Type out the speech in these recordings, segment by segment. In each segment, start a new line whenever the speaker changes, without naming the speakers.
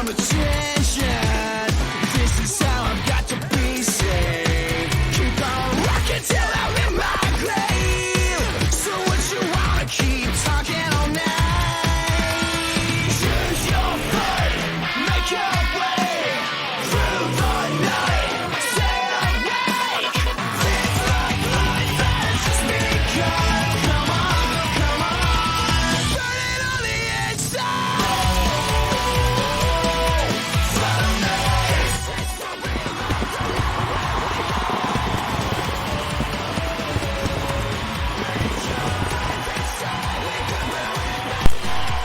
some attention. This is how I've got to be saved. Keep on rocking till I'm in my grave. So what you wanna keep talking all night? Choose your fate, make your way through the night. Stay awake. It's like life has just begun. Come on, burn it on the inside.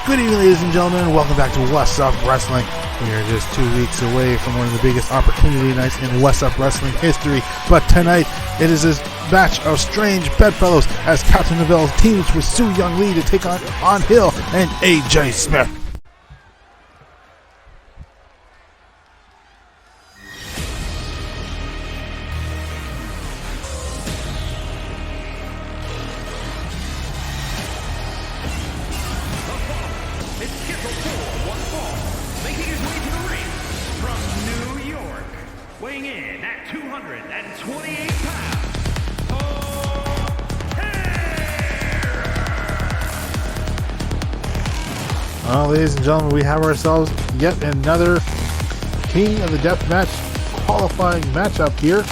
Good evening, ladies and gentlemen. Welcome back to Whassup Wrestling. We are just 2 weeks away from one of the biggest opportunity nights in Whassup Wrestling history. But tonight, it is a batch of strange bedfellows as Captain Neville teams with Su Young Lee to take on Hill and AJ Smith.
Making his way to the ring from New York, weighing in at 228 pounds,
Well, ladies and gentlemen, we have ourselves yet another King of the Deathmatch qualifying matchup here.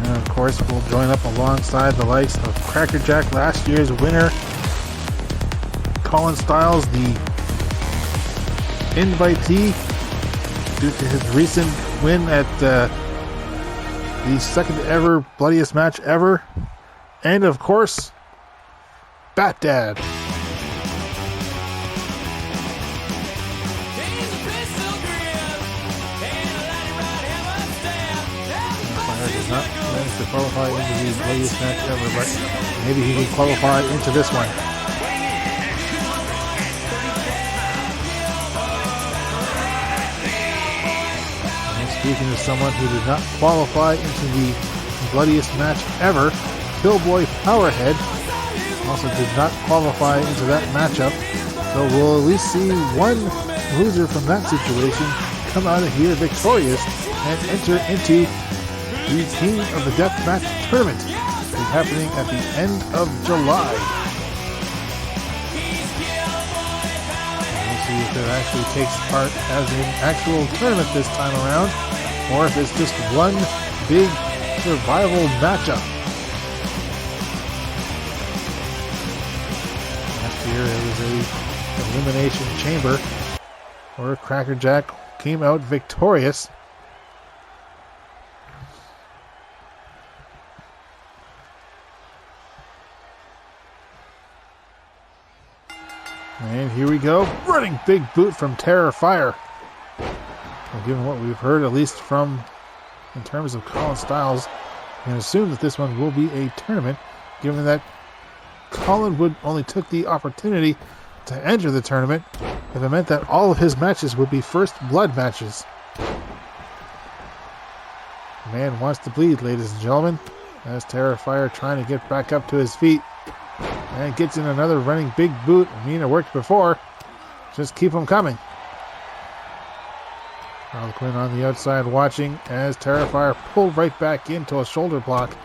And of course, we'll join up alongside the likes of Crackerjack, last year's winner, Colin Styles, the invitee, due to his recent win at the second ever bloodiest match ever, and of course, Bat Dad. Does not manage to qualify into the bloodiest match ever, but maybe he can qualify into this one. Speaking of someone who did not qualify into the bloodiest match ever, Killboy Powerhead also did not qualify into that matchup. So we'll at least see one loser from that situation come out of here victorious and enter into the King of the Deathmatch tournament. It's happening at the end of July. We'll see if it actually takes part as an actual tournament this time around, or if it's just one big survival matchup. Last year it was a elimination chamber where Crackerjack came out victorious. And here we go, running big boot from Terrifier. Well, given what we've heard, at least from in terms of Colin Styles, you can assume that this one will be a tournament, given that Colin would only took the opportunity to enter the tournament if it meant that all of his matches would be first blood matches. The man wants to bleed, ladies and gentlemen, as Terrifier trying to get back up to his feet. And gets in another running big boot. I mean, it worked before. Just keep them coming. Harlequin on the outside watching as Terrifier pulled right back into a shoulder block.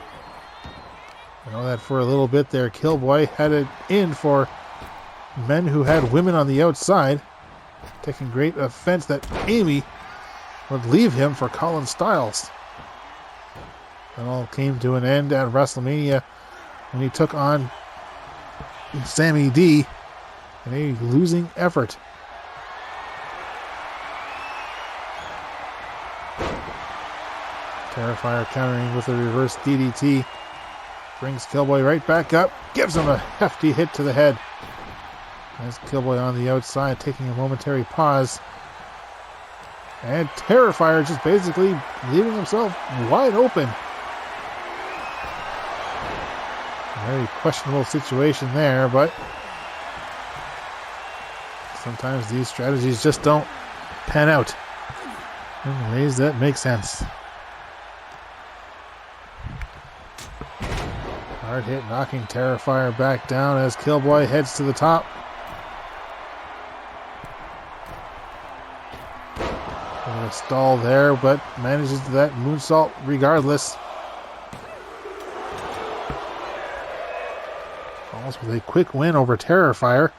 I know that for a little bit there, Killboy had it in for men who had women on the outside. Taking great offense that Ayame would leave him for Colin Styles. It all came to an end at WrestleMania when he took on Sammy D in a losing effort. Terrifier countering with a reverse DDT. Brings Killboy right back up. Gives him a hefty hit to the head. As Killboy on the outside taking a momentary pause. And Terrifier just basically leaving himself wide open. Very questionable situation there, but sometimes these strategies just don't pan out in ways that make sense. Hard hit knocking Terrifier back down as Killboy heads to the top. A stall there, but manages that moonsault regardless. Falls with a quick win over Terrifier.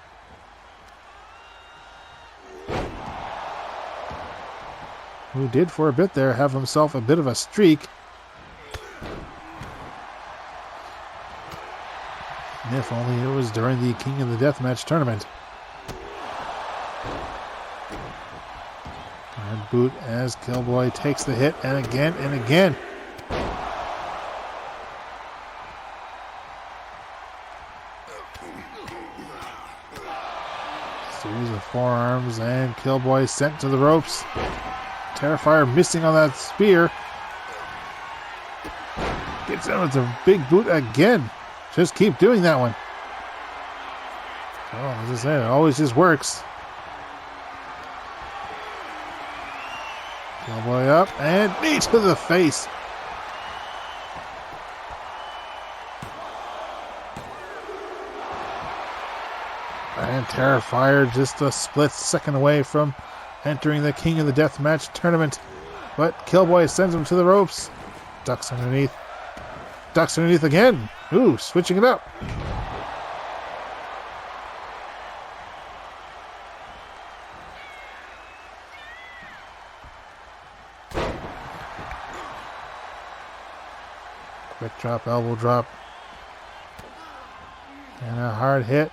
Who did for a bit there have himself a bit of a streak. And if only it was during the King of the Deathmatch tournament. And boot as Killboy takes the hit, and again and again. Series of forearms, and Killboy sent to the ropes. Terrifier missing on that spear. Gets in with a big boot again. Just keep doing that one. Oh, as I said, it always just works. Killboy up and knee to the face. And Terrifier just a split second away from entering the King of the Deathmatch tournament. But Killboy sends him to the ropes. Ducks underneath. Ducks underneath again. Ooh, switching it up. Quick drop, elbow drop. And a hard hit.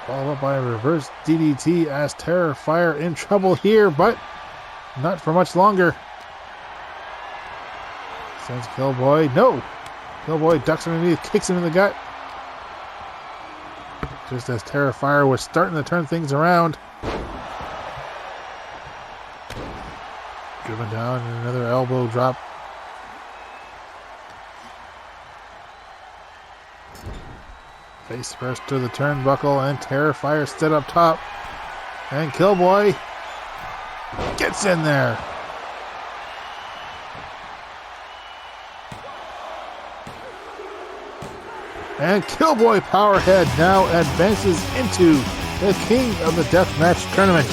Followed up by a reverse DDT as Terrifier in trouble here, but not for much longer. Sends Killboy. No! Killboy ducks underneath, kicks him in the gut. Just as Terrifier was starting to turn things around. Driven down and another elbow drop. Face first to the turnbuckle, and Terrifier stood up top. And Killboy gets in there. And Killboy Powerhead now advances into the King of the Deathmatch tournament.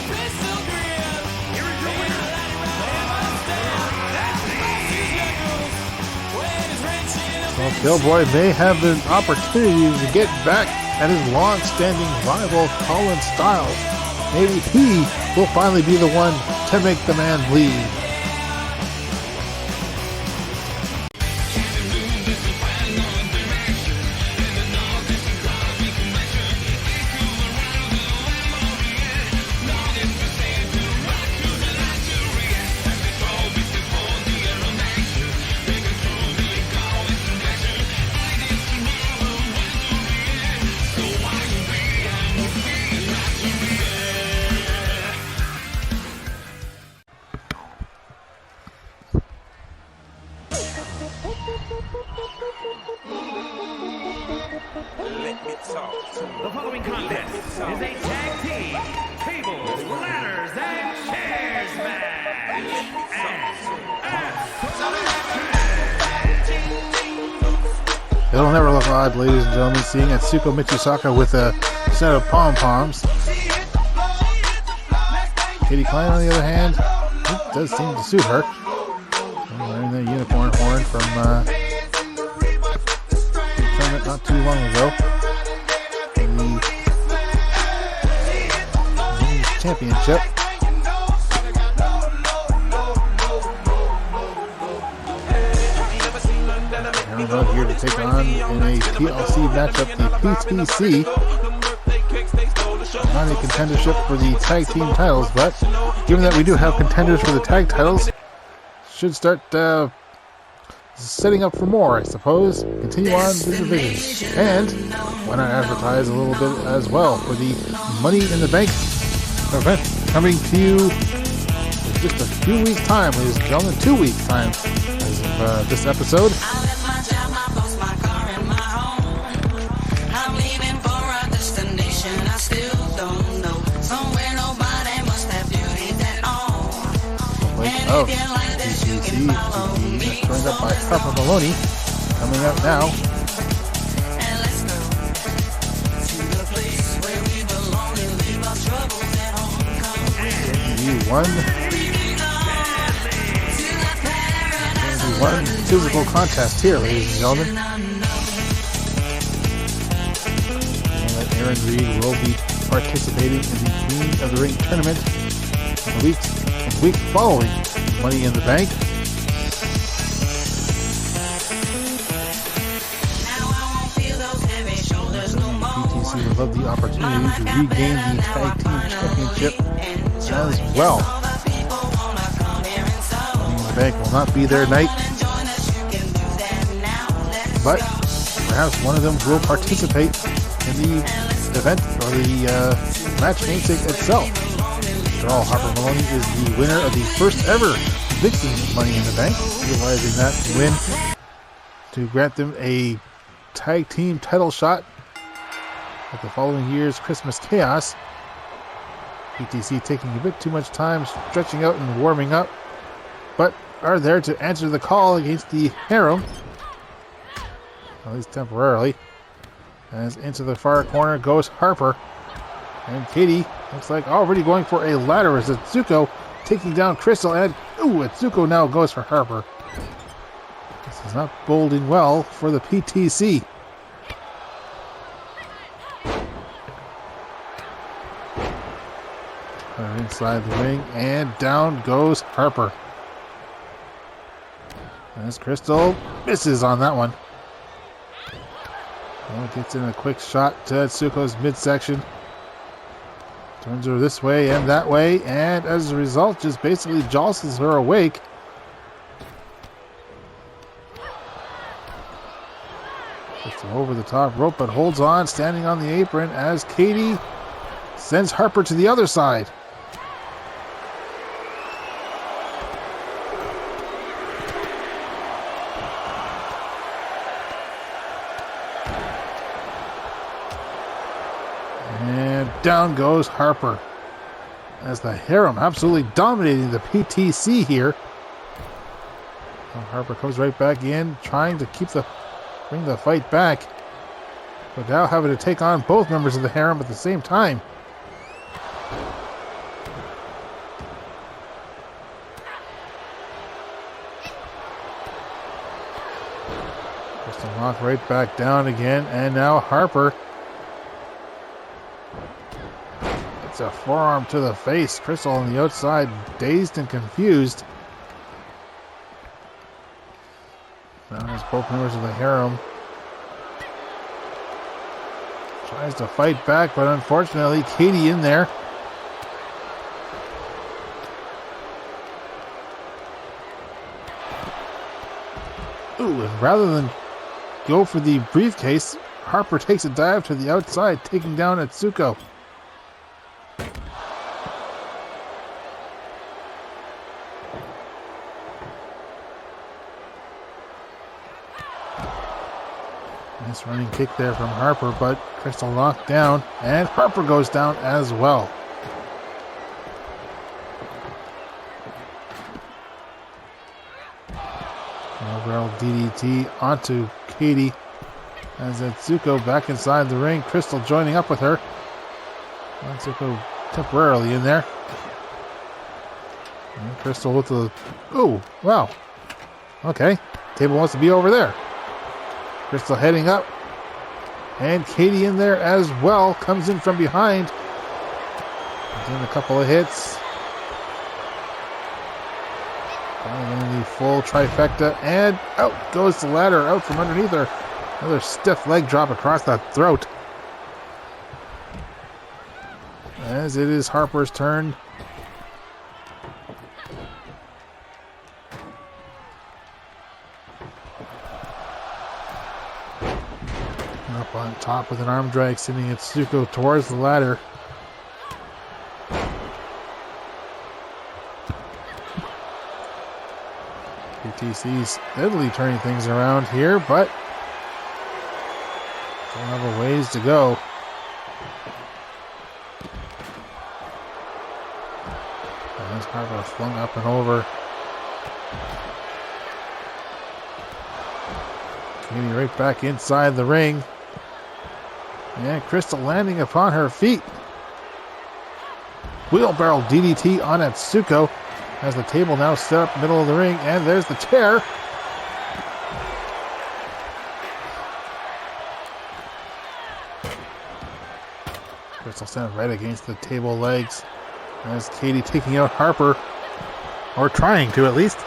Well, Killboy may have an opportunity to get back at his long-standing rival Colin Styles. Maybe he will finally be the one to make the man bleed.
The following contest is a tag team, tables, ladders, and chairs match.
It'll never look odd, ladies and gentlemen, seeing Atsuko Michisaka with a set of pom-poms. Katie Klein, on the other hand, it does seem to suit her. Wearing the unicorn horn from the tournament not too long ago. The Women's Championship. Erin out here to take on in a TLC matchup the PTC. Not a contendership for the tag team titles, but given that we do have contenders for the tag titles, should start setting up for more, I suppose. Continue on the divisions. And why not advertise a little bit as well for the Money in the Bank event coming to you in just a few weeks' time, ladies and gentlemen. 2 weeks' time as of this episode. Of PCC to be joined up by Papa Maloney coming up now. one physical contest here, ladies and gentlemen. And Erin Reed will be participating in the Queen of the Ring tournament in the week following Money in the Bank. PTC would love the opportunity to regain the Tag Team Championship as well. Money in the Bank will not be their night, but perhaps one of them will participate in the event or the match namesake itself. After all, Harper Maloney is the winner of the first ever VixXxen Money in the Bank, utilizing that win to grant them a tag team title shot at the following year's Christmas Chaos. PTC taking a bit too much time stretching out and warming up, but are there to answer the call against the Harem, at least temporarily. As into the far corner goes Harper, and Katie looks like already going for a ladder as Atsuko taking down Crystal, and Atsuko now goes for Harper. This is not boding well for the PTC. Inside the ring, and down goes Harper. As Crystal misses on that one. Well, gets in a quick shot to Atsuko's midsection. Turns her this way and that way, and as a result, just basically jostles her awake. Just over the top rope, but holds on, standing on the apron as Katie sends Harper to the other side. Down goes Harper as the Harem absolutely dominating the PTC here. Well, Harper comes right back in, trying to bring the fight back, but now having to take on both members of the Harem at the same time. Crystal knocked right back down again, and now Harper. A forearm to the face. Crystal on the outside, dazed and confused. Now there's both members of the Harem. Tries to fight back, but unfortunately, Katie in there. Ooh, and rather than go for the briefcase, Harper takes a dive to the outside, taking down Atsuko. Nice running kick there from Harper, but Crystal knocked down, and Harper goes down as well. Overall DDT onto Katie as Atsuko back inside the ring. Crystal joining up with her. Atsuko temporarily in there. And Crystal with the... Oh, wow. Okay. Table wants to be over there. Crystal heading up. And Katie in there as well. Comes in from behind. Comes in a couple of hits. And the full trifecta. And out goes the ladder. Out from underneath her. Another stiff leg drop across the throat. As it is Harper's turn. Up on top with an arm drag, sending Atsuko towards the ladder. PTC's steadily turning things around here, but still have a ways to go. As Harper flung up and over. Katie right back inside the ring. And Crystal landing upon her feet. wheelbarrow DDT on Atsuko. Has the table now set up middle of the ring, and there's the chair. Crystal sent right against the table legs. There's Katie taking out Harper, or trying to at least.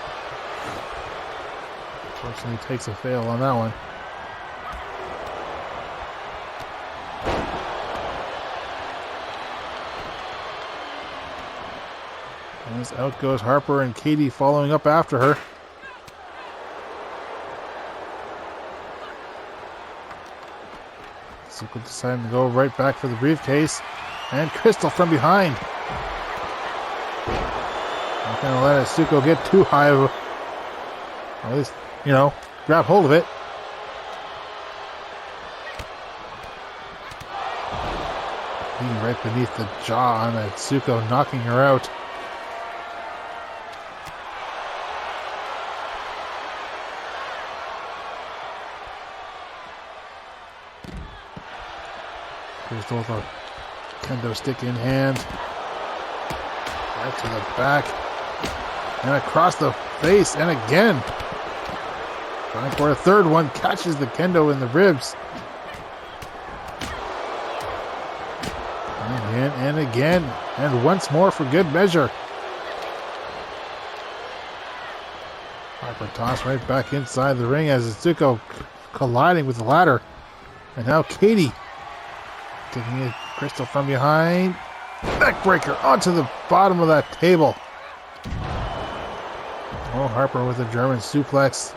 Unfortunately, takes a fail on that one. As out goes Harper, and Katie following up after her. Suzuki deciding to go right back for the briefcase. And Crystal from behind. Not going to let Atsuko get too high of a... At least, grab hold of it. Being right beneath the jaw on Atsuko, knocking her out. Crystal with a kendo stick in hand. Right to the back. And across the face. And again. Trying for a third one. Catches the kendo in the ribs. And again and again. And once more for good measure. Harper tossed right back inside the ring as Atsuko colliding with the ladder. And now Katie taking it, Crystal from behind. Neckbreaker onto the bottom of that table. Oh, Harper with a German suplex.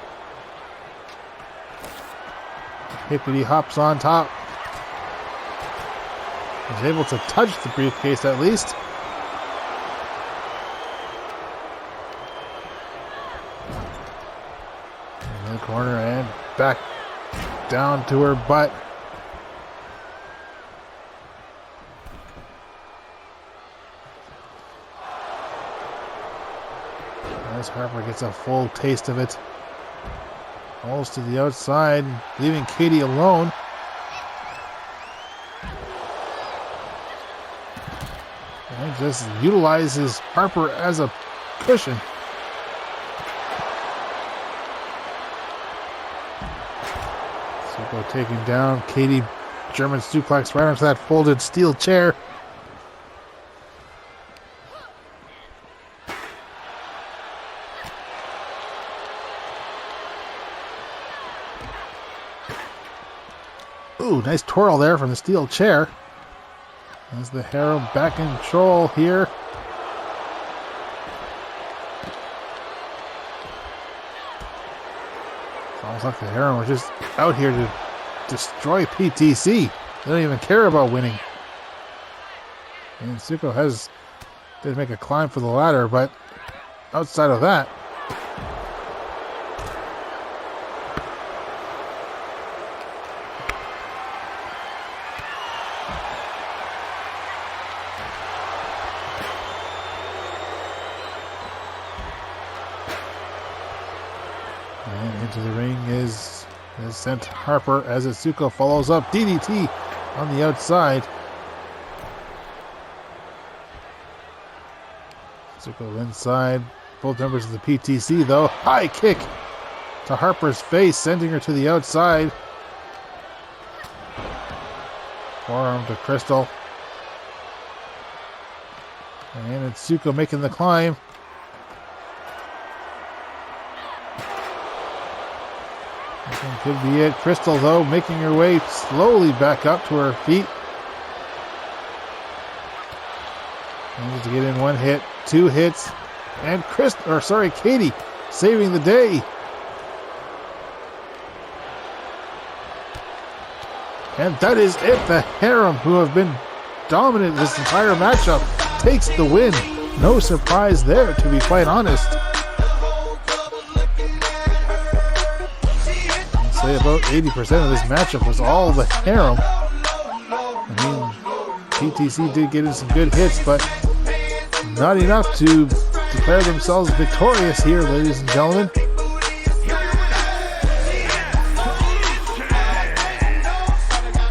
Hippity hops on top. He's able to touch the briefcase at least. In the corner and back down to her butt. As Harper gets a full taste of it. Falls to the outside, leaving Katie alone. And just utilizes Harper as a cushion. Suzuki taking down Katie. German suplex right onto that folded steel chair. Ooh, nice twirl there from the steel chair. As the Harem back in control here. It's almost like the Harem are just out here to destroy PTC. They don't even care about winning. And Suzuki did make a climb for the ladder, but outside of that, and into the ring is sent Harper as Atsuko follows up DDT on the outside. Atsuko inside. Both members of the PTC though. High kick to Harper's face, sending her to the outside. Forearm to Crystal. And Atsuko making the climb. This one could be it. Crystal, though, making her way slowly back up to her feet. Manages to get in one hit, two hits, and Katie saving the day. And that is it. The Harem, who have been dominant this entire matchup, takes the win. No surprise there, to be quite honest. Say about 80% of this matchup was all the Harem. I mean, PTC did get in some good hits, but not enough to declare themselves victorious here, ladies and gentlemen.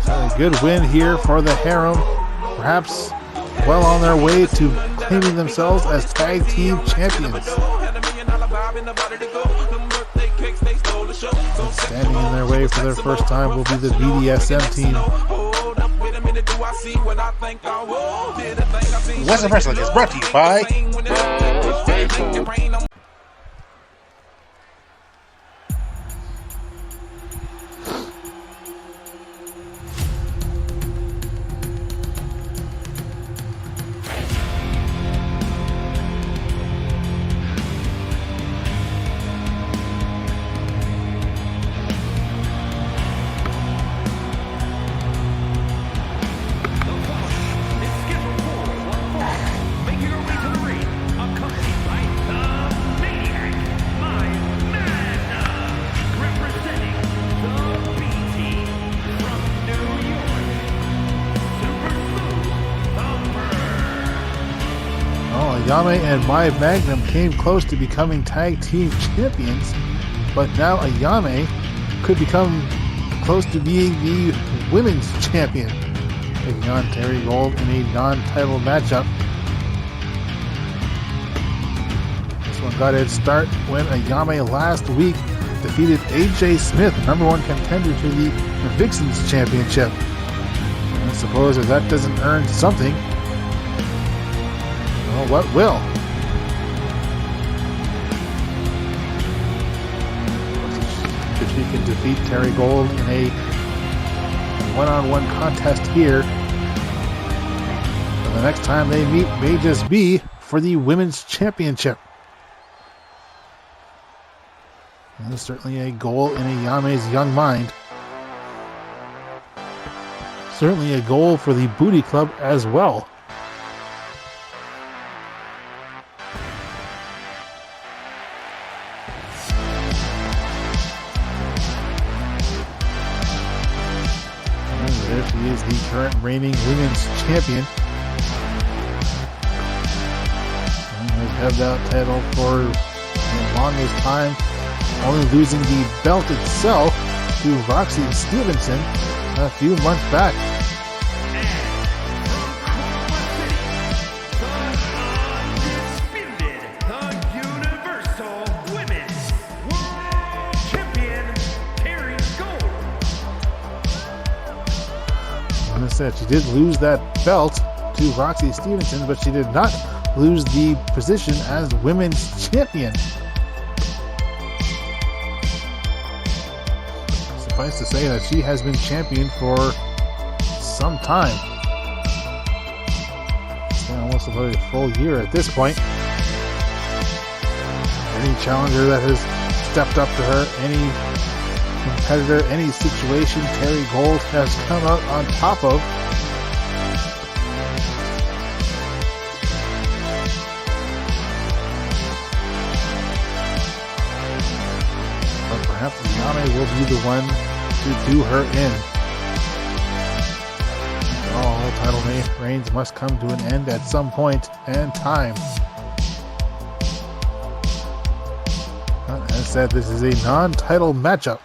So a good win here for the Harem. Perhaps well on their way to claiming themselves as tag team champions. And standing in their way for their first time will be the BDSM team.
Whassup Wrestling is brought to you by
Ayame and Magnum came close to becoming tag team champions, but now Ayame could become close to being the women's champion, taking on Terri Golde in a non-title matchup. This one got its start when Ayame last week defeated AJ Smythe, number one contender to the VixXxen championship. And I suppose if that doesn't earn something, well, what will? If she can defeat Terri Golde in a one-on-one contest here, and the next time they meet may just be for the women's championship. And there's certainly a goal in Ayame's young mind. Certainly a goal for the Booty Club as well. She is the current reigning women's champion. And has held that title for the longest time, only losing the belt itself to Roxy Stevenson a few months back. Said she did lose that belt to Roxy Stevenson, but she did not lose the position as women's champion. Suffice to say that she has been champion for some time. It's been almost about a full year at this point. Any challenger that has stepped up to her, any competitor, any situation Terri Golde has come out on top of. But perhaps Ayame will be the one to do her in. All title reigns must come to an end at some point and time. As I said, this is a non-title matchup.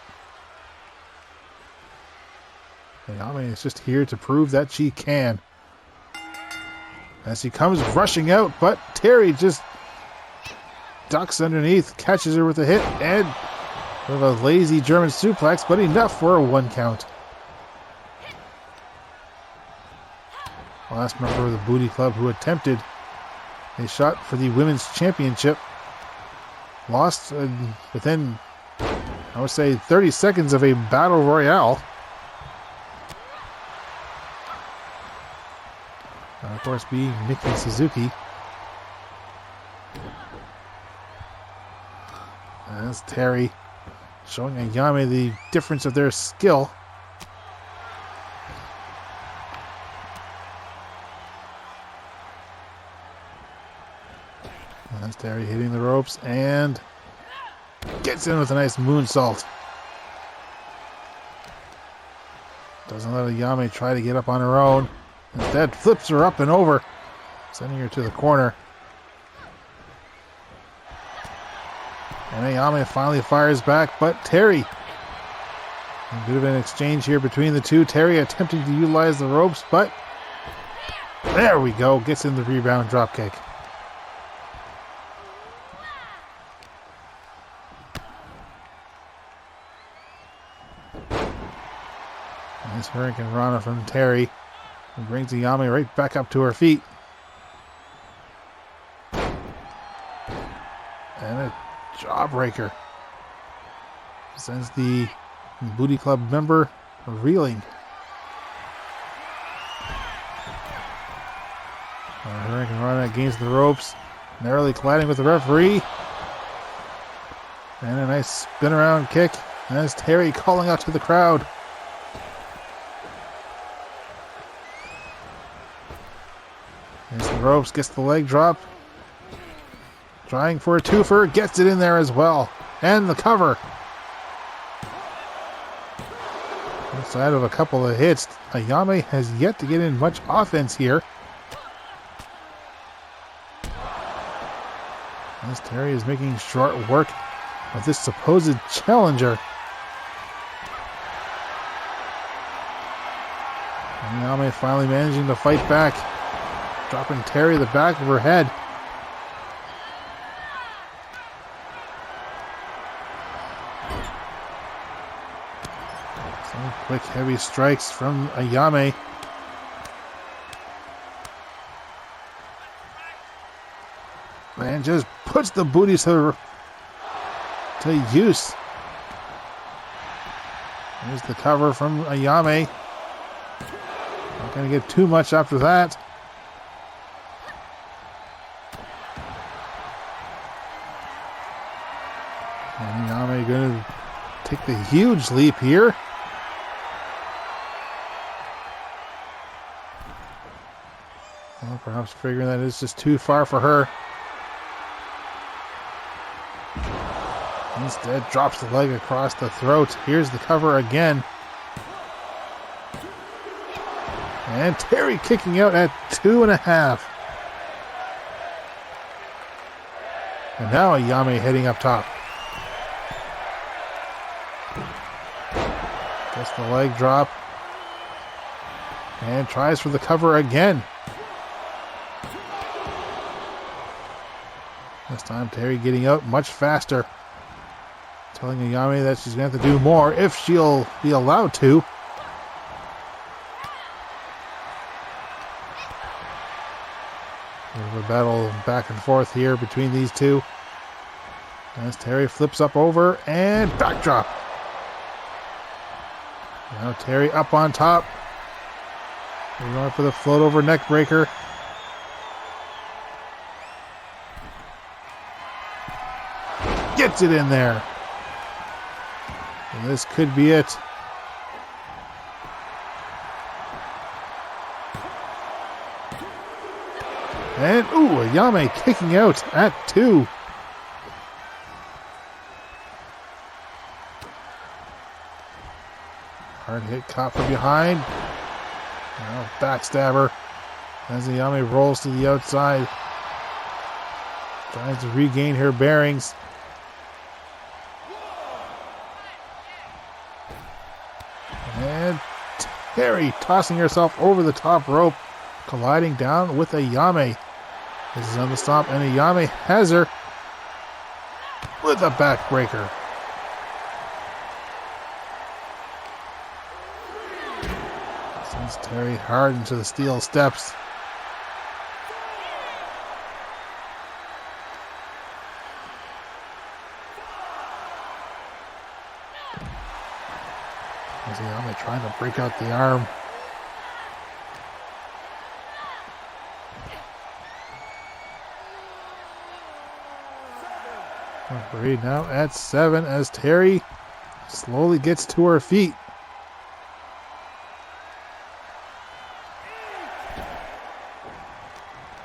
Ayame is just here to prove that she can. As he comes rushing out, but Terri just ducks underneath, catches her with a hit, and with a lazy German suplex, but enough for a 1 count. Last member of the Booty Club who attempted a shot for the women's championship lost within, I would say, 30 seconds of a battle royale. Of course, being Mickey Suzuki. As Terri showing Ayame the difference of their skill. As Terri hitting the ropes and gets in with a nice moonsault. Doesn't let Ayame try to get up on her own. Instead, flips her up and over, sending her to the corner. And Ayame finally fires back, but Terri. A bit of an exchange here between the two. Terri attempting to utilize the ropes, but There we go. Gets in the rebound drop kick. Nice Hurricane Rana from Terri. And brings Ayame right back up to her feet. And a jawbreaker. Sends the Booty Club member reeling. Hurricane Rana against the ropes. Narrowly colliding with the referee. And a nice spin around kick. As Terri calling out to the crowd. Against the ropes, gets the leg drop. Trying for a twofer, gets it in there as well. And the cover. Outside of a couple of hits, Ayame has yet to get in much offense here. As Terri is making short work of this supposed challenger. Ayame finally managing to fight back. Dropping Terri the back of her head. Some quick heavy strikes from Ayame. And just puts the booties to use. There's the cover from Ayame. Not going to get too much after that. And Ayame going to take the huge leap here. Well, perhaps figuring that it's just too far for her. Instead, drops the leg across the throat. Here's the cover again. And Terri kicking out at 2.5. And now Ayame heading up top. Gets the leg drop. And tries for the cover again. This time Terri getting out much faster. Telling Ayame that she's going to have to do more if she'll be allowed to. There's a battle back and forth here between these two. As Terri flips up over and backdrop. Now Terri up on top. We're going for the float over neck breaker. Gets it in there. And this could be it. And, Ayame kicking out at 2. Hard hit caught from behind. Now backstabber as Ayame rolls to the outside. Tries to regain her bearings. And Terri tossing herself over the top rope, colliding down with Ayame. This is on the stomp, and Ayame has her with a backbreaker. Sends Terri hard into the steel steps. Ayame trying to break out the arm. Referee now at 7 as Terri slowly gets to her feet.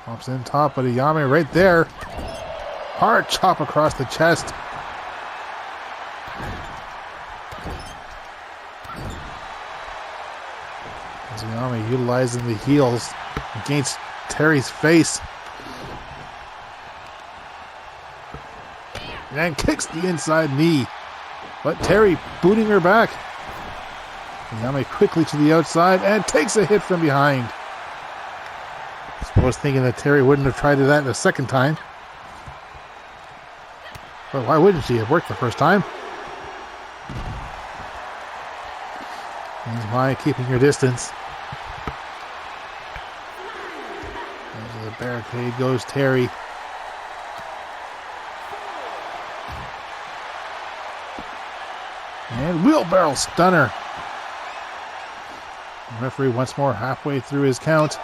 Pops in top, but Ayame right there. Hard chop across the chest. As Ayame utilizing the heels against Terri's face. And kicks the inside knee. But Terri booting her back. Ayame quickly to the outside and takes a hit from behind. I was thinking that Terri wouldn't have tried that the second time. But why wouldn't she? It worked the first time. That's why keeping your distance. Into the barricade goes Terri. And wheelbarrow stunner. The referee once more halfway through his count.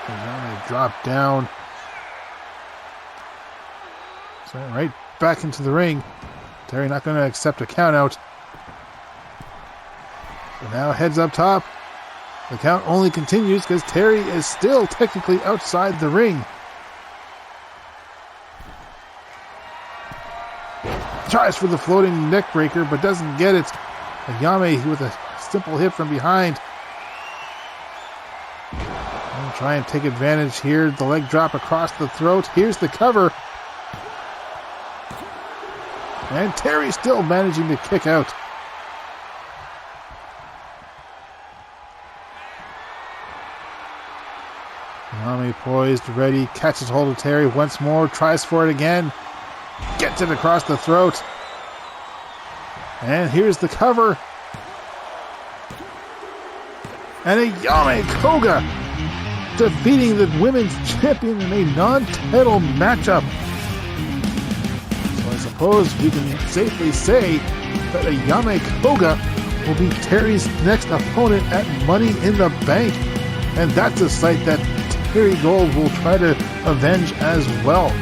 And drop down. So right back into the ring. Terri not going to accept a count out. So now heads up top. The count only continues because Terri is still technically outside the ring. Tries for the floating neck breaker, but doesn't get it. Ayame with a simple hit from behind. And try and take advantage here. The leg drop across the throat. Here's the cover. And Terri still managing to kick out. Ayame poised, ready, catches hold of Terri once more, tries for it again. Gets it across the throat. And here's the cover. And Ayame Koga defeating the women's champion in a non-title matchup. So I suppose we can safely say that Ayame Koga will be Terri's next opponent at Money in the Bank. And that's a sight that Terri Golde will try to avenge as well.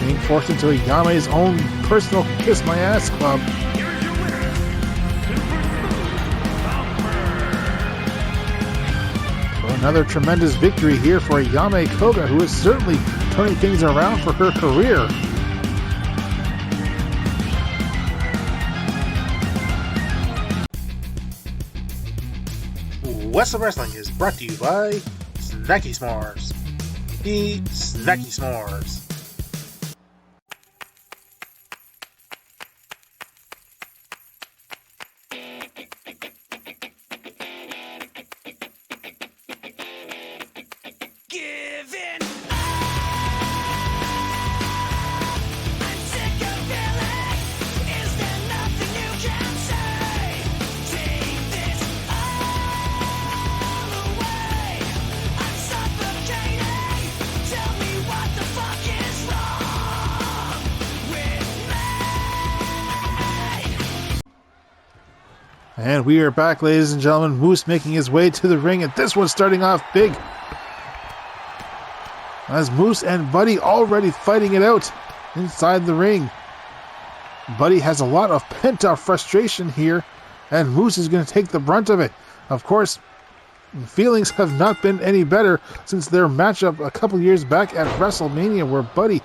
Being forced into Ayame's own personal Kiss My Ass Club.
Here is your winner, Super
So another tremendous victory here for Ayame Koga, who is certainly turning things around for her career.
Whassup Wrestling is brought to you by Snacky S'mores. Eat Snacky S'mores.
Giving I'm sick of feeling. Is there nothing you can say? Take this all away. I'm suffocating. Tell me what the fuck is wrong with me?
And we are back, ladies and gentlemen. Moose making his way to the ring, and this one's starting off big. As Moose and Buddy already fighting it out inside the ring. Buddy has a lot of pent-up frustration here, and Moose is going to take the brunt of it. Of course, feelings have not been any better since their matchup a couple years back at WrestleMania, where Buddy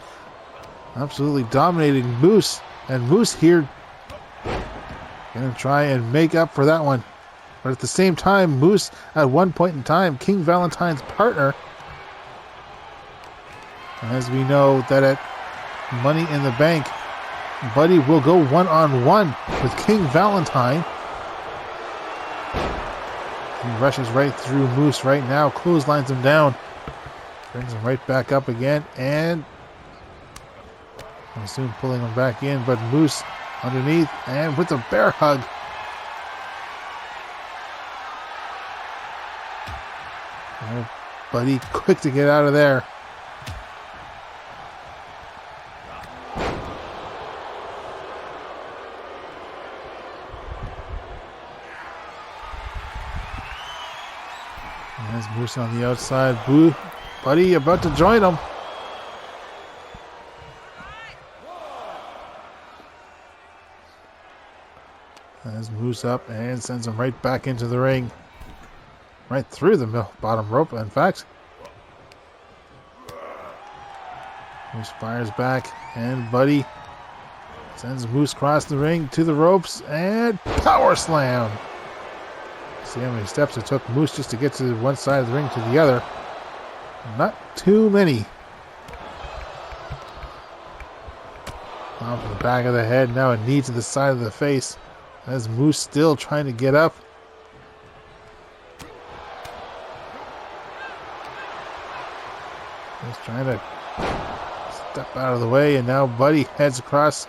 absolutely dominated Moose, and Moose here going to try and make up for that one. But at the same time, Moose, at one point in time, King Valentine's partner. As we know that at Money in the Bank, Buddy will go one-on-one with King Valentine. He rushes right through Moose right now, clotheslines him down, brings him right back up again, and soon pulling him back in, but Moose underneath and with a bear hug. Oh, Buddy quick to get out of there. There's Moose on the outside. Buddy about to join him. There's Moose up and sends him right back into the ring. Right through the bottom rope, in fact. Moose fires back, and Buddy sends Moose across the ring to the ropes, and power slam. See how many steps it took Moose just to get to one side of the ring to the other. Not too many. Off the back of the head, now a knee to the side of the face as Moose still trying to get up. Just trying to step out of the way, and now Buddy heads across.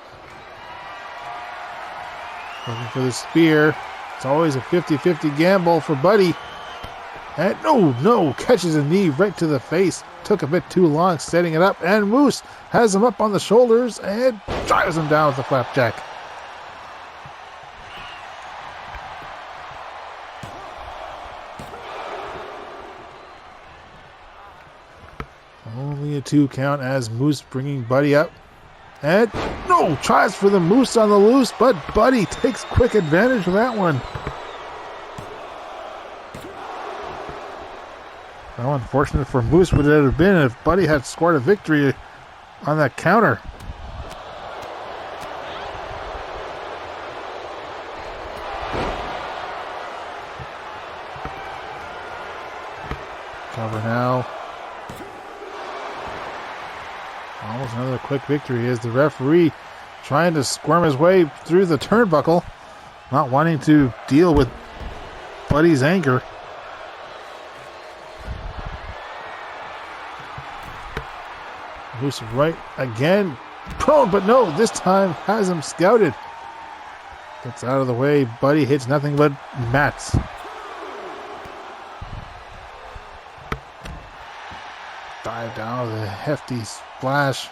Looking for the spear. It's always a 50-50 gamble for Buddy. And no, catches a knee right to the face. Took a bit too long setting it up, and Moose has him up on the shoulders and drives him down with the flapjack. Only a 2 count as Moose bringing Buddy up. And tries for the Moose on the loose, but Buddy takes quick advantage of that one. How unfortunate for Moose would it have been if Buddy had scored a victory on that counter. Cover now. Almost another quick victory as the referee trying to squirm his way through the turnbuckle, not wanting to deal with Buddy's anger. Moose right again. Prone, but no, this time has him scouted. Gets out of the way. Buddy hits nothing but mats. Dive down with a hefty splash.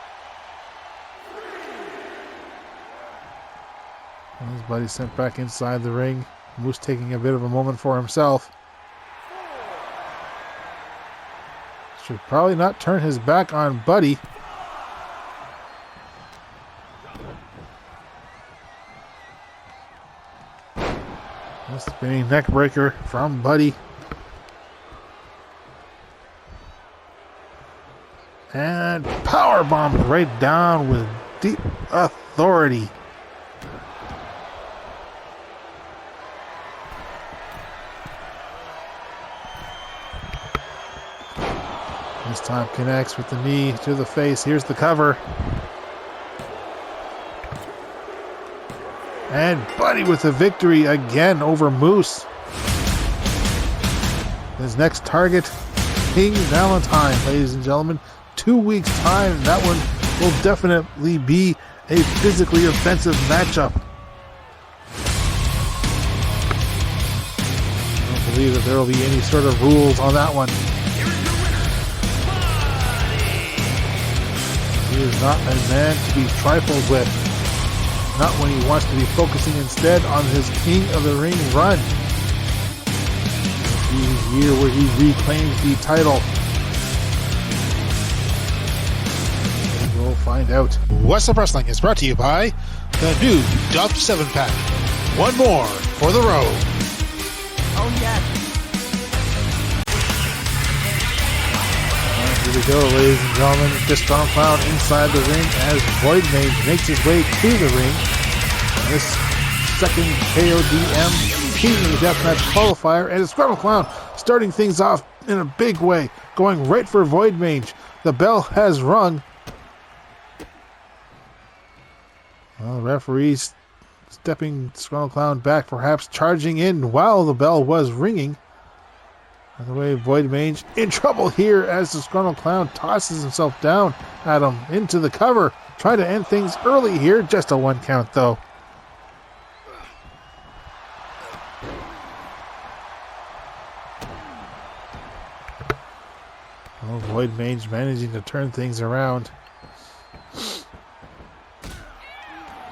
And his Buddy sent back inside the ring. Moose taking a bit of a moment for himself. Should probably not turn his back on Buddy. A spinning neck breaker from Buddy. And power bombed right down with deep authority. This time connects with the knee to the face. Here's the cover. And Buddy with the victory again over Moose. His next target, King Valentine, ladies and gentlemen. 2 weeks' time, that one will definitely be a physically offensive matchup. I don't believe that there will be any sort of rules on that one. He is not a man to be trifled with. Not when he wants to be focusing instead on his King of the Ring run. The year where he reclaims the title. And we'll find out.
Whassup Wrestling is brought to you by the new Duff 7-pack. One more for the road.
Oh, yes.
Here we go, ladies and gentlemen. Disgruntled Clown inside the ring as Void Mange makes his way to the ring. This second KODM King of the Deathmatch Qualifier, and Disgruntled Clown starting things off in a big way, going right for Void Mange. The bell has rung. Well, the referee's stepping Disgruntled Clown back, perhaps charging in while the bell was ringing. By the way, Void Mange in trouble here as the Disgruntled Clown tosses himself down at him into the cover. Trying to end things early here. Just a 1 count though. Well, Void Mange managing to turn things around.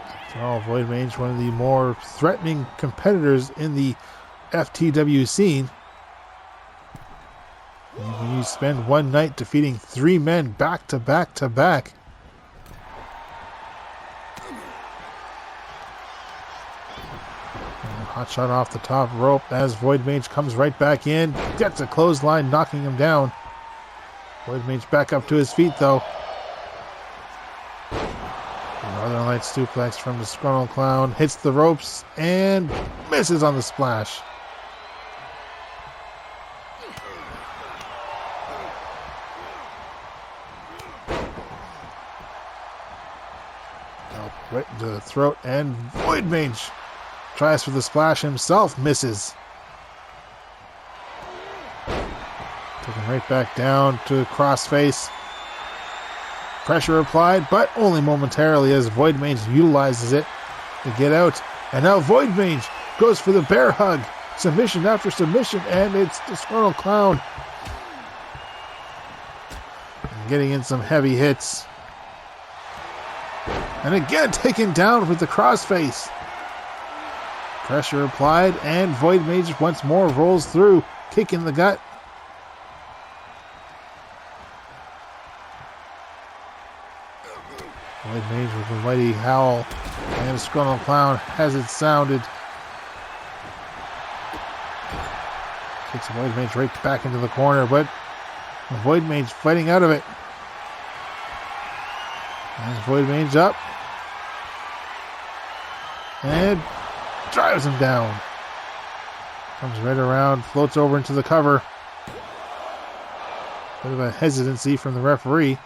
After all, Void Mange, one of the more threatening competitors in the FTW scene. When you spend one night defeating 3 men back to back to back. Hot shot off the top rope as Void Mange comes right back in. Gets a clothesline, knocking him down. Void Mange back up to his feet though. Northern Lights suplex from the Disgruntled Clown. Hits the ropes and misses on the splash. Right into the throat, and Void Mange Tries for the splash himself, misses. Taking right back down to crossface. Pressure applied, but only momentarily as Void Mange utilizes it to get out. And now Void Mange goes for the bear hug. Submission after submission, and it's Disgruntled Clown. Getting in some heavy hits. And again taken down with the crossface. Pressure applied, and Void Mange once more rolls through. Kick in the gut. Void Mange with a mighty howl. And Disgruntled Clown has it sounded. Kicks Void Mange right back into the corner, but Void Mange fighting out of it. As Void Mange up. And drives him down. Comes right around, floats over into the cover. Bit of a hesitancy from the referee.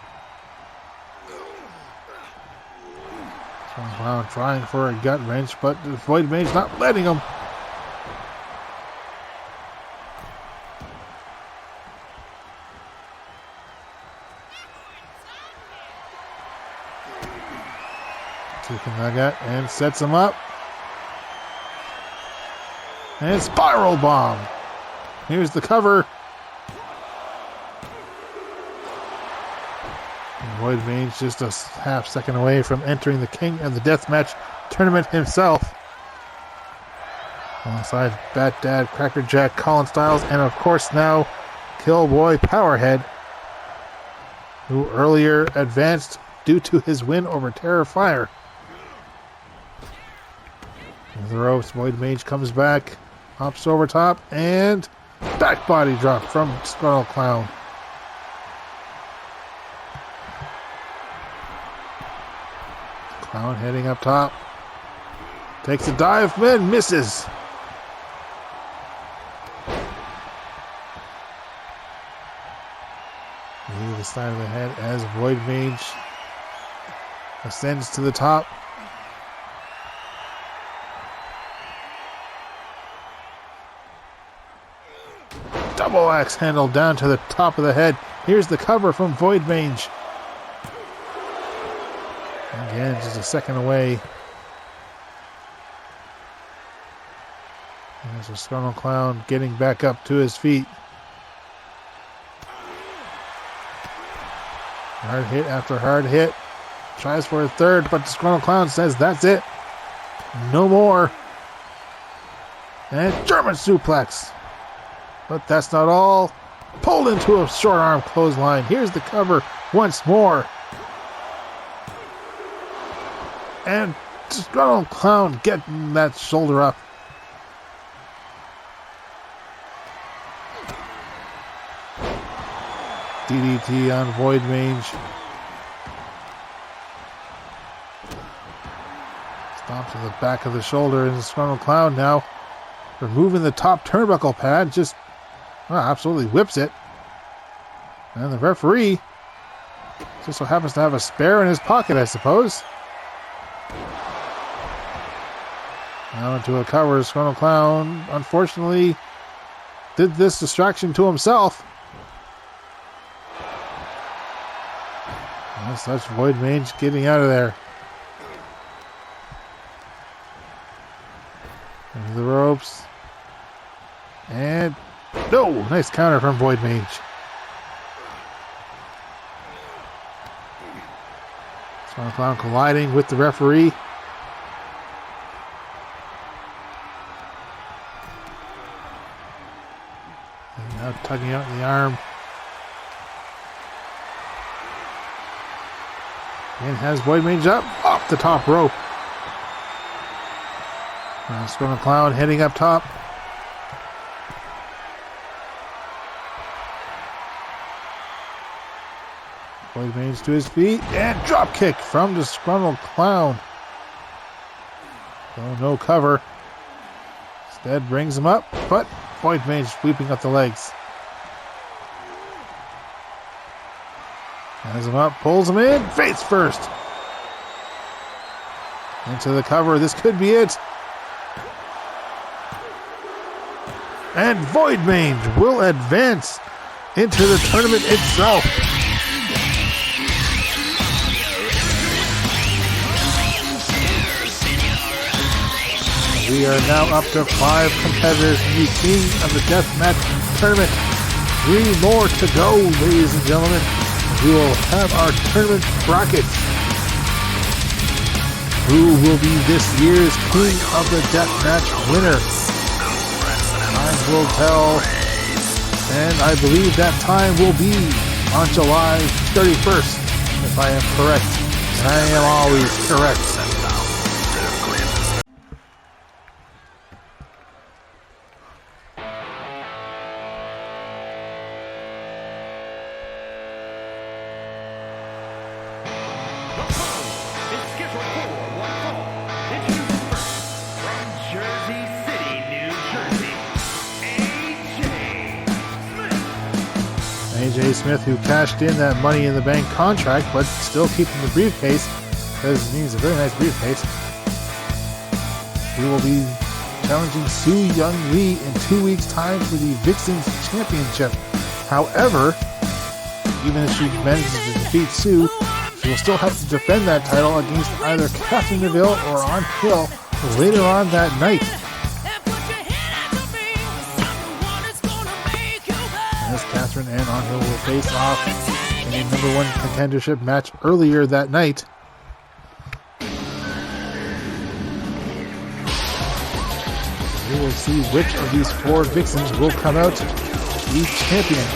Clown trying for a gut wrench, but Void Mange not letting him. Kicking the gut and sets him up. And spiral bomb. Here's the cover. And Void Mange just a half second away from entering the King of the Deathmatch tournament himself. Alongside Bat Dad, Cracker Jack, Colin Styles, and of course now Killboy Powerhead, who earlier advanced due to his win over Terrifier. The ropes, Void Mange comes back, hops over top, and back body drop from Disgruntled Clown. Clown heading up top. Takes a dive, man, misses. Knee to the side of the head as Void Mange ascends to the top. Double axe handle down to the top of the head. Here's the cover from Void Mange. Again, just a second away. And there's a Disgruntled Clown getting back up to his feet. Hard hit after hard hit. Tries for a third, but Disgruntled Clown says that's it. No more. And German suplex. But that's not all. Pulled into a short arm clothesline. Here's the cover once more. And Disgruntled Clown getting that shoulder up. DDT on Void Mange. Stomp to the back of the shoulder, and Disgruntled Clown now removing the top turnbuckle pad. Just absolutely whips it. And the referee just so happens to have a spare in his pocket, I suppose. Now into a cover. Disgruntled Clown, unfortunately, did this distraction to himself. As such, Void Mange getting out of there. Into the ropes. And no! Nice counter from Void Mange. Disgruntled Clown colliding with the referee. And now tugging out the arm. And has Void Mange up off the top rope. Now Disgruntled Clown heading up top. Void Mange to his feet and drop kick from Disgruntled Clown. So no cover. Instead brings him up, but Void Mange sweeping up the legs. Has him up, pulls him in, face first. Into the cover, this could be it. And Void Mange will advance into the tournament itself. We are now up to 5 competitors in the King of the Deathmatch tournament. 3 more to go, ladies and gentlemen. We will have our tournament brackets. Who will be this year's King of the Deathmatch winner? Time will tell, and I believe that time will be on July 31st, if I am correct. And I am always correct. Smythe, who cashed in that Money in the Bank contract, but still keeping the briefcase because it needs a very nice briefcase. He will be challenging Su Young Lee in 2 weeks' time for the VixXxen Championship. However, even if she manages to defeat Su, she will still have to defend that title against either Catherine Neville or On Hill later on that night. Catherine and On Hill will face off in a number 1 contendership match earlier that night. We will see which of these 4 VixXxens will come out the champion.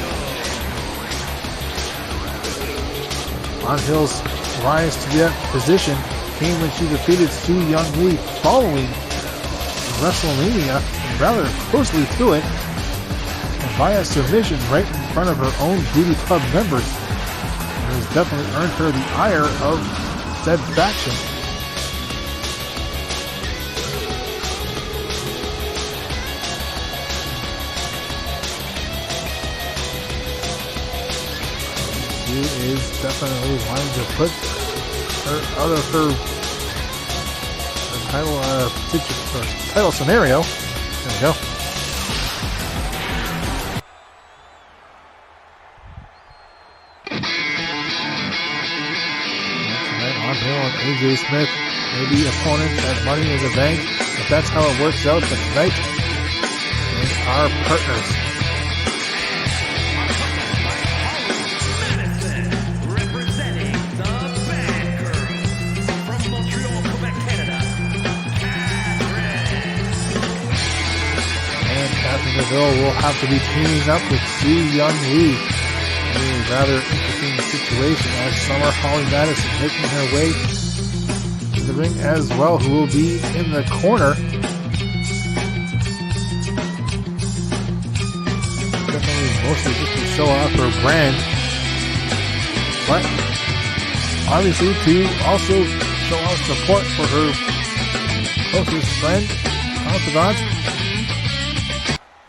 On Hill's rise to that position came when she defeated Su Young Lee following WrestleMania, and rather closely to it, via submission right in front of her own Beauty Club members. It has definitely earned her the ire of said faction. She is definitely wanting to put her out of her title scenario. There we go. AJ Smythe may be opponents at Money in the Bank, if that's how it works out. But tonight is our partners.
Madison, representing the Bad Girls from Montreal, Quebec, Canada, Catherine.
And Catherine Neville will have to be teaming up with Su Young Lee. A rather interesting situation as Summer Holly Madison making her way to the ring as well, who will be in the corner. Definitely mostly just to show off her brand, but obviously to also show off support for her closest friend, confidant,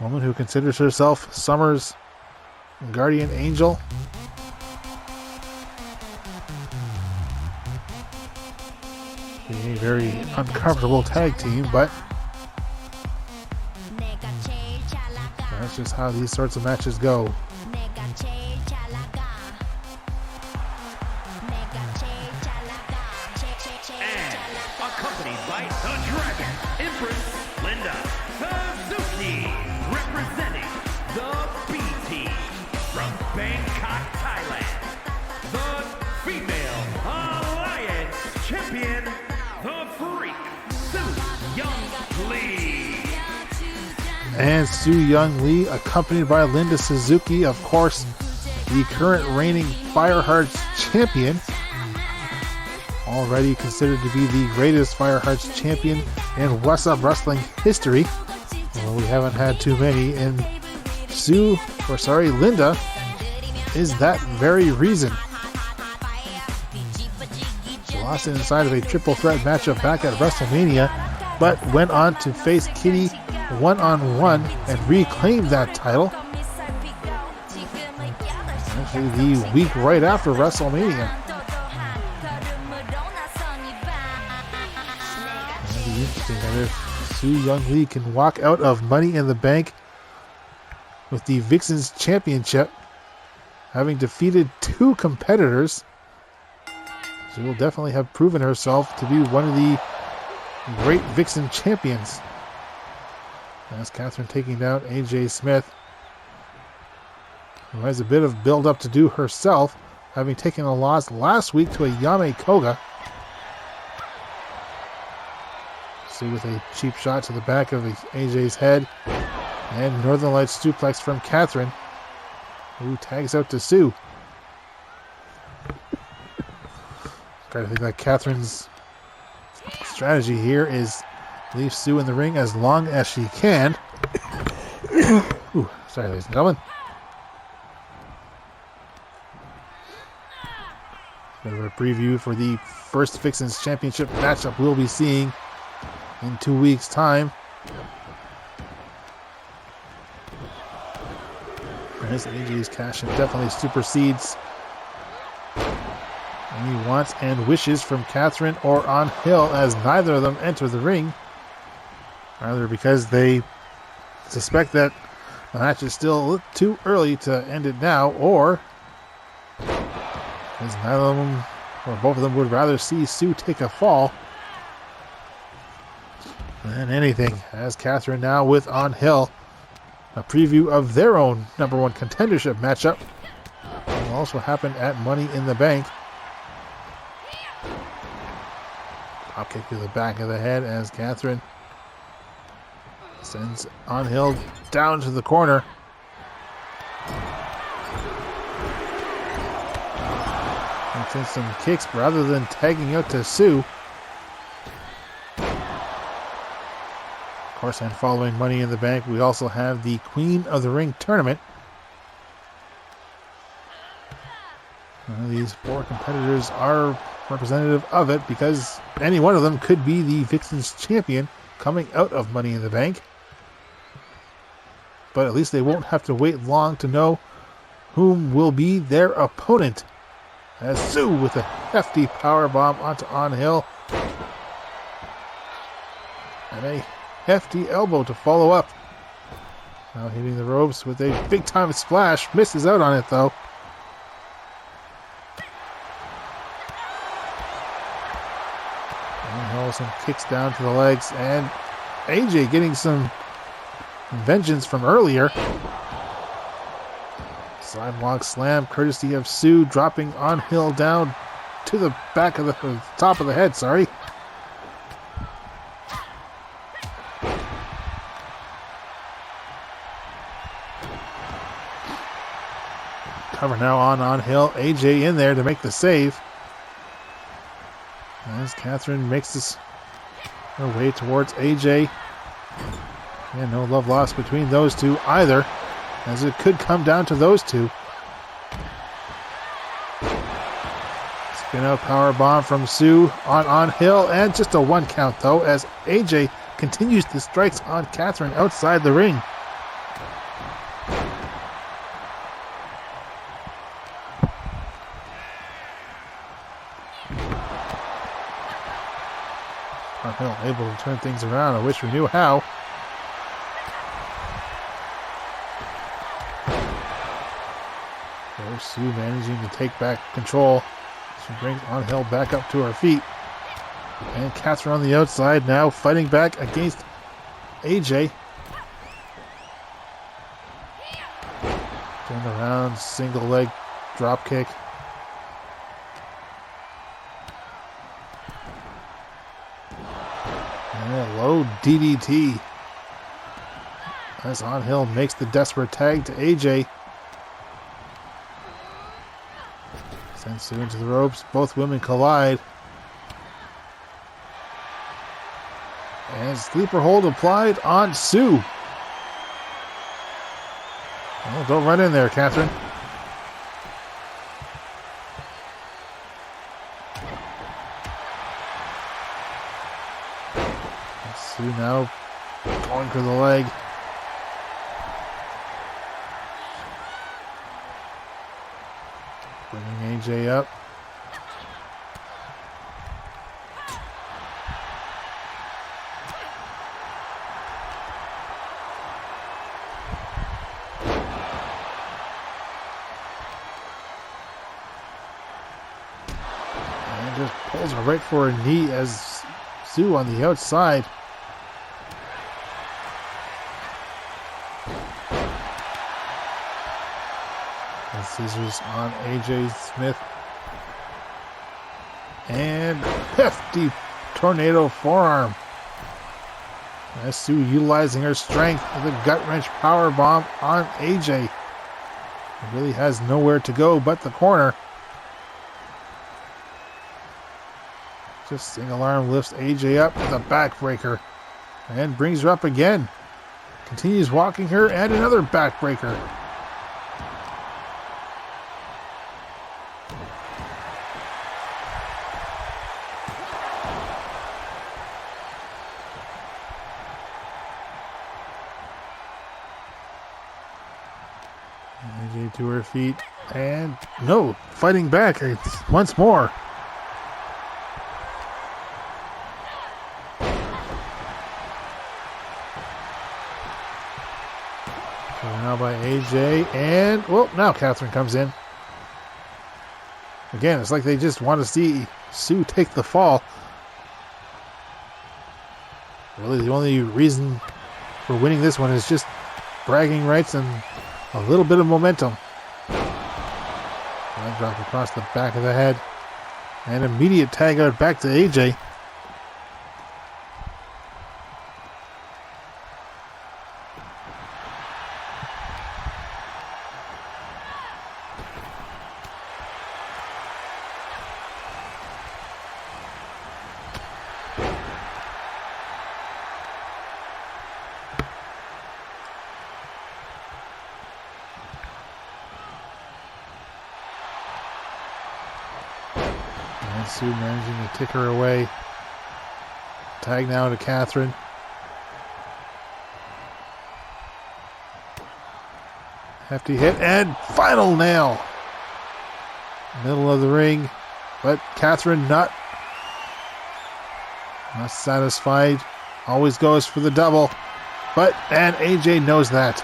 woman who considers herself Summer's guardian angel. A very uncomfortable tag team, but that's just how these sorts of matches go.
And accompanied by the Dragon, Empress Linda Suzuki, representing the B Team from Bangkok, Thailand, the Female Alliance Champion, the Freak, Su Young Lee.
And Su Young Lee, accompanied by Linda Suzuki, of course, the current reigning Firehearts champion, already considered to be the greatest Firehearts champion in Whassup Wrestling history. Well, we haven't had too many, and Linda is that very reason. She lost inside of a triple threat matchup back at WrestleMania, but went on to face Kitty one-on-one and reclaim that title. Actually, the week right after WrestleMania. It'll be interesting that if Su Young Lee can walk out of Money in the Bank with the VixXxen's championship, having defeated 2 competitors. She will definitely have proven herself to be one of the great VixXxen champions. As Catherine taking down AJ Smythe, who has a bit of build-up to do herself, having taken a loss last week to Ayame Koga. See, with a cheap shot to the back of AJ's head. And Northern Lights suplex from Catherine, who tags out to Sue. I think that Catherine's strategy here is leave Sue in the ring as long as she can. Ooh, sorry, ladies and gentlemen. Bit of a preview for the first VixXxen's championship matchup we'll be seeing in 2 weeks' time. As AJ's cash-in definitely supersedes any wants and wishes from Catherine or On Hill, as neither of them enter the ring. Either because they suspect that the match is still too early to end it now, or as neither of them or both of them would rather see Sue take a fall than anything. As Catherine now with On Hill, a preview of their own #1 contendership matchup will also happen at Money in the Bank. Drop kick to the back of the head as Catherine sends On Hill down to the corner. And sends some kicks rather than tagging out to Sue. Of course, and following Money in the Bank, we also have the Queen of the Ring tournament. These 4 competitors are representative of it because any one of them could be the VixXxen's champion coming out of Money in the Bank. But at least they won't have to wait long to know whom will be their opponent. As Sue with a hefty powerbomb onto On Hill. And a hefty elbow to follow up. Now hitting the ropes with a big time splash. Misses out on it though. And some kicks down to the legs. And AJ getting some vengeance from earlier. Sidewalk slam courtesy of Sue, dropping On Hill down to the back of the top of the head, sorry. Cover now on Hill. AJ in there to make the save. As Catherine makes her way towards AJ. And no love lost between those two either, as it could come down to those two. Spin out power bomb from Sue on Hill, and just a 1 count though, as AJ continues the strikes on Catherine outside the ring. On Hill able to turn things around. I wish we knew how. Sue managing to take back control. She brings On Hill back up to her feet. And Catherine on the outside now fighting back against AJ. Turn around, single leg drop kick. And a low DDT. As On Hill makes the desperate tag to AJ. Sends Sue into the ropes. Both women collide. And sleeper hold applied on Sue. Oh, don't run in there, Catherine. And Sue now going for the leg. Bringing AJ up. Goes right for a knee as Sue on the outside. And scissors on AJ Smythe. And hefty tornado forearm. As Sue utilizing her strength with a gut wrench power bomb on AJ. He really has nowhere to go but the corner. Just single arm lifts AJ up with a backbreaker and brings her up again. Continues walking her and another backbreaker. AJ to her feet and no, fighting back once more. Now by AJ, and well, now Catherine comes in. Again, it's like they just want to see Sue take the fall. Really, the only reason for winning this one is just bragging rights and a little bit of momentum. Leg drop across the back of the head, and immediate tag out back to AJ. Sue managing to tick her away. Tag now to Catherine. Hefty hit and final nail. Middle of the ring, but Catherine not satisfied. Always goes for the double, and AJ knows that.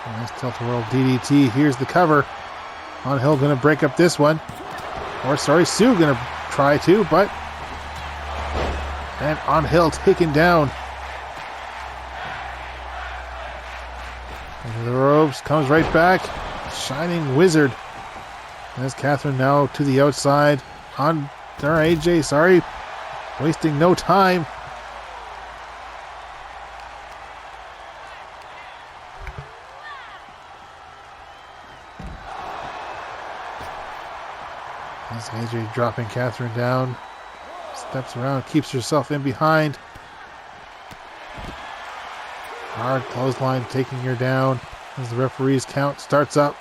Nice tilt-a-whirl DDT. Here's the cover. Hill going to break up this one. Sue going to try to, and Hill taken down. Into the ropes, comes right back. Shining Wizard. There's Catherine now to the outside. AJ, wasting no time. AJ dropping Catherine down. Steps around, keeps herself in behind. Hard clothesline taking her down as the referee's count starts up.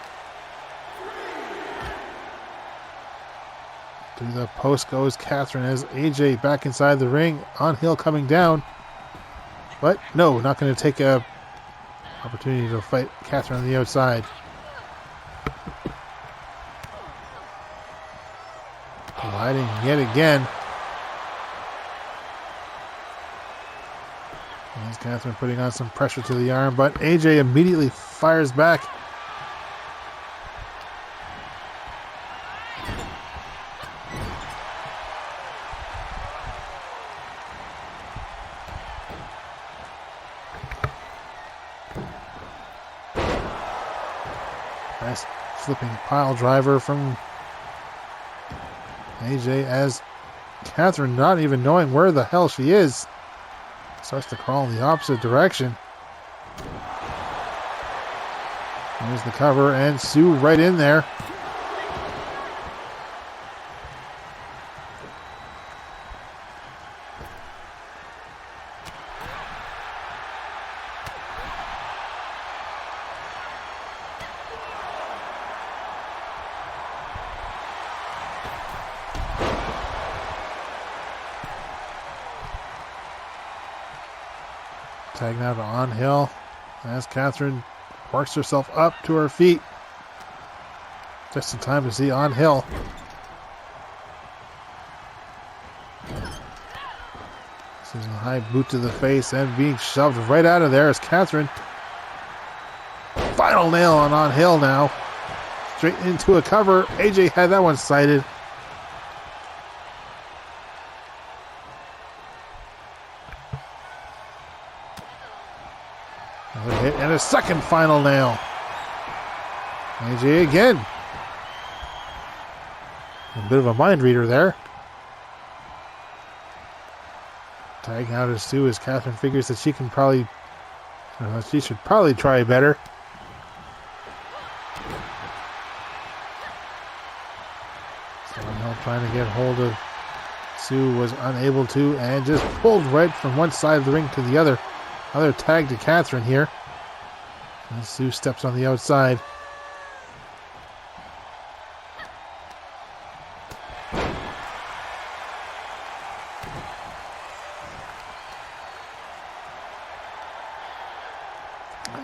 To the post goes Catherine as AJ back inside the ring. Hill coming down. But no, not going to take a opportunity to fight Catherine on the outside. Colliding yet again. There's Catherine putting on some pressure to the arm, but AJ immediately fires back. Nice flipping pile driver from AJ as Catherine, not even knowing where the hell she is, starts to crawl in the opposite direction. There's the cover and Sue right in there. Tag now to Hill as Catherine works herself up to her feet. Just in time to see Hill. This is a high boot to the face and being shoved right out of there as Catherine. Final nail on Hill now. straight into a cover. AJ had that one sighted. Another hit and a second final nail. AJ again. A bit of a mind reader there. Tagging out as Sue as Catherine figures that she can probably, she should probably try better. Somehow trying to get hold of Sue was unable to and just pulled right from one side of the ring to the other. Another tag to Catherine here. And Sue steps on the outside.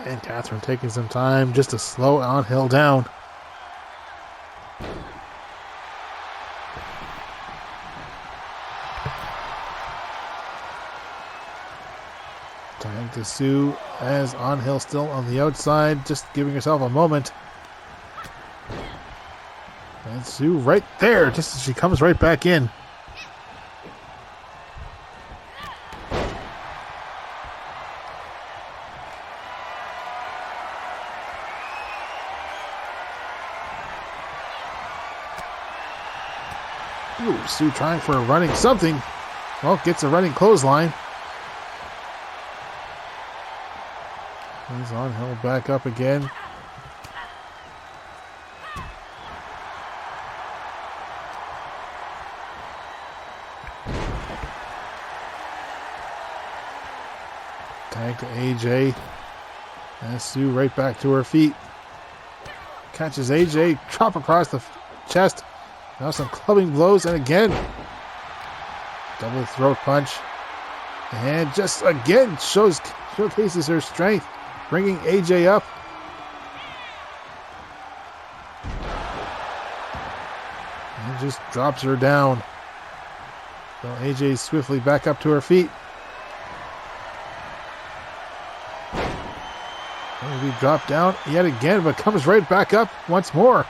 And Catherine taking some time just to slow Angel down. Trying to Sue as Angel still on the outside, just giving herself a moment. And Sue right there, just as she comes right back in. Ooh, Sue trying for a running something. Well, gets a running clothesline. He's on Hill back up again. Tag to AJ. And Sue right back to her feet. Catches AJ, chop across the chest. Now some clubbing blows, and again, double throat punch. And just again showcases her strength, bringing AJ up. And just drops her down. So AJ swiftly back up to her feet. Maybe dropped down yet again, but comes right back up once more.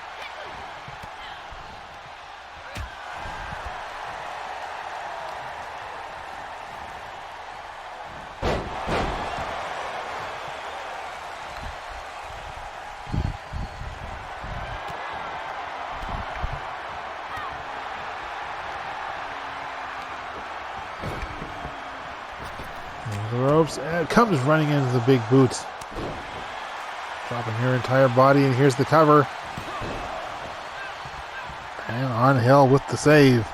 The ropes, and comes running into the big boots. Dropping her entire body, and here's the cover. And Angel with the save.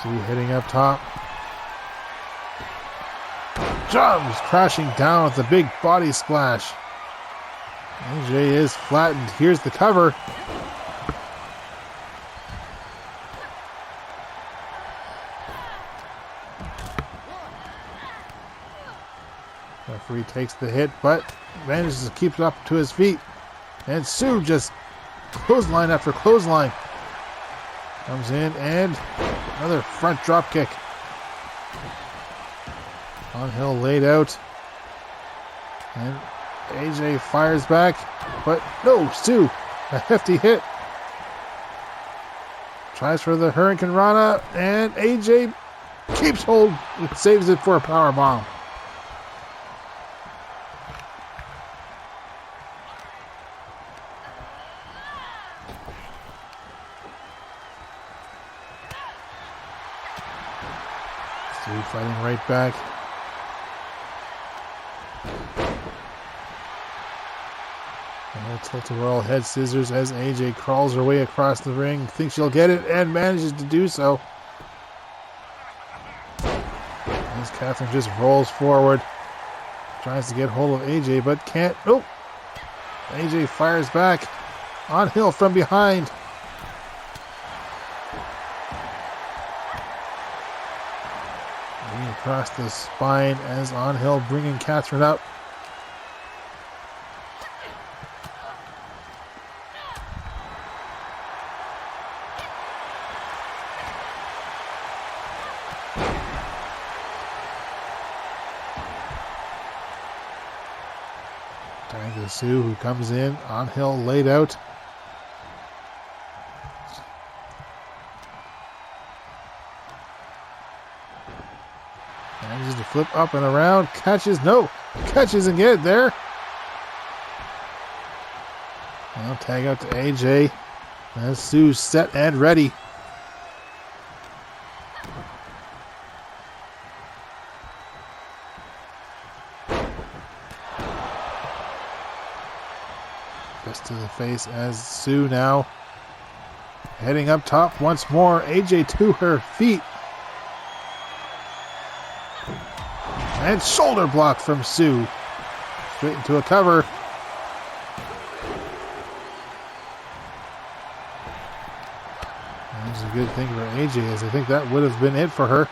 Sue hitting up top. Drums crashing down with the big body splash. AJ is flattened. Here's the cover. Referee takes the hit, but manages to keep it up to his feet. And Sue just clothesline after clothesline. Comes in and another front drop kick. Angel laid out. And AJ fires back, but no, Sue, a hefty hit. Tries for the Hurricane Rana, and AJ keeps hold and saves it for a power bomb. Sue fighting right back. Tilt-a-whirl head scissors as AJ crawls her way across the ring. Thinks she'll get it and manages to do so. As Catherine just rolls forward. Tries to get hold of AJ but can't. Nope. AJ fires back. Angel from behind. Across the spine as Angel bringing Catherine up. Turning to Sue, who comes in on Hill, laid out. Manages to flip up and around, catches and get it there. Now tag out to AJ. As Sue's set and ready. Fist to the face as Sue now heading up top once more. AJ to her feet. And shoulder block from Sue. Straight into a cover. That's a good thing for AJ, as I think that would have been it for her.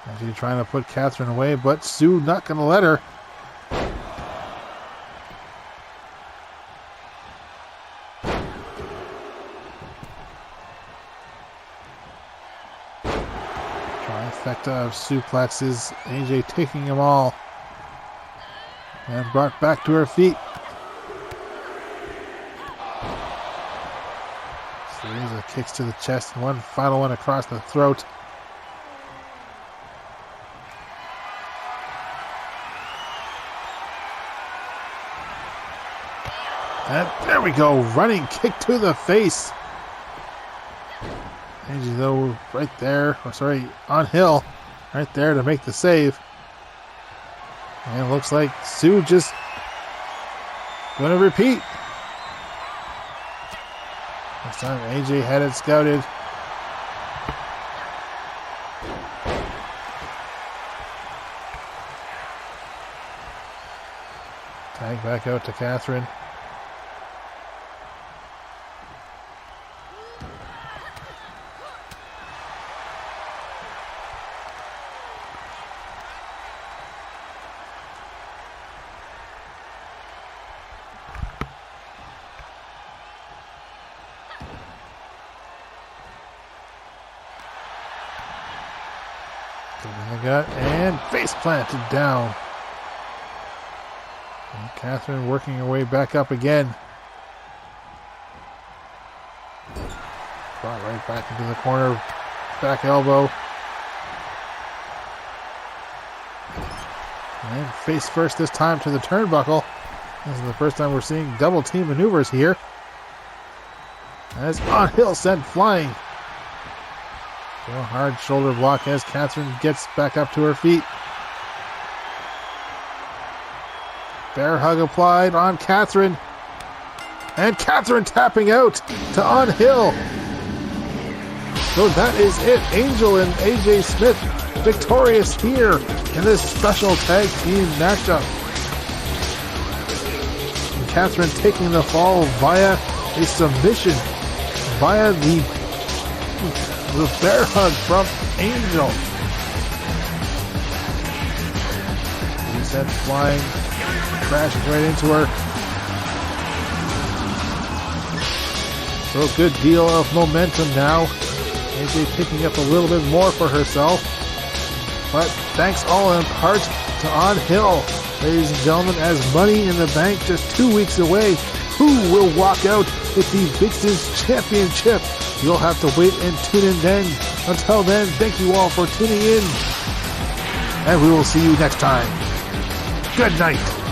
AJ trying to put Catherine away, but Sue not going to let her. Trifecta of suplexes, AJ taking them all. And brought back to her feet. Series of kicks to the chest and one final one across the throat. And there we go, running kick to the face. AJ though right there, on Hill, right there to make the save. And it looks like Sue just going to repeat. This time AJ had it scouted. Tag back out to Catherine. And face planted down. And Catherine working her way back up again. Brought right back into the corner. Back elbow. And face first this time to the turnbuckle. This is the first time we're seeing double team maneuvers here. As on Hill sent flying. Real hard shoulder block as Catherine gets back up to her feet. Bear hug applied on Catherine. And Catherine tapping out to on Hill. So that is it. Angel and AJ Smythe victorious here in this special tag team matchup. And Catherine taking the fall via a submission via the bear hug from Angel. He sent flying, crashes right into her. So a good deal of momentum now. AJ picking up a little bit more for herself. But thanks all in part to On Hill. Ladies and gentlemen, as Money in the Bank just 2 weeks away, who will walk out with the VixXxen Championship? You'll have to wait and tune in then. Until then, thank you all for tuning in. And we will see you next time. Good night.